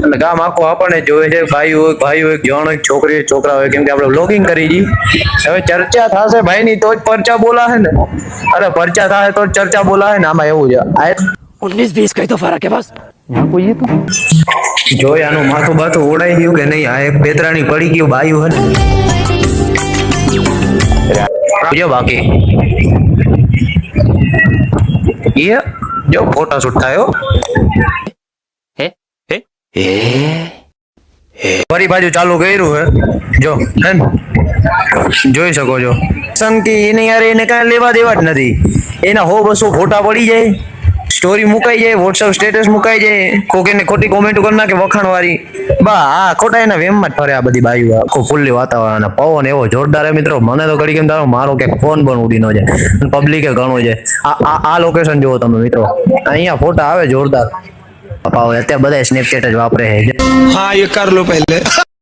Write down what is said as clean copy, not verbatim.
અને ગામ આખો આપણને જોવે છે, ભાઈ હોય જણ હોય છોકરી હોય છોકરા હોય, કેમ કે આપણે વ્લોગિંગ કરી જી. હવે ચર્ચા થશે ભાઈ ની તો જ પરચા બોલાશે ને, અરે પરચા થાય તો જ ચર્ચા બોલાશે ને. આમાં એવું છે 19-20 का ही तो फर्क है बस। यहाँ कोई है तो જોઈ આનું માથું બાથું ઓડાઈ ગયું કે નહીં? આ એક પેતરાની પડી ગયું બાયું હે ને જો બાકી એ જો ફોટા શૂટ થાય ફરી બાજુ ચાલુ કર્યું હે જો હે ને? જોઈ શકો છો સંકી એને યાર એને કાંઈ લેવા દેવા જ નથી. એના 100-200 ફોટા પડી જાય, સ્ટોરી મુકાઈ જાય, વોટ્સઅપ સ્ટેટસ મુકાઈ જાય, કોક એને ખોટી કોમેન્ટ કરી નાખે વખાણ વાળી. બા આ ખોટા એના વેમમાં જ ફરે આ બધી બાયું. આખો ફૂલ્લી વાતાવરણ, પવન એવો જોરદાર હે મિત્રો. મને તો ઘડી કેમ તારો મારો કે ફોન પણ ઉડી ન જાય, પબ્લિકે ઘણો છે. આ લોકેશન જુઓ તમે મિત્રો, અહીંયા ફોટા આવે જોરદાર. અત્યારે બધા સ્નેપચેટ જ વાપરે છે. हाँ ये कर लो पहले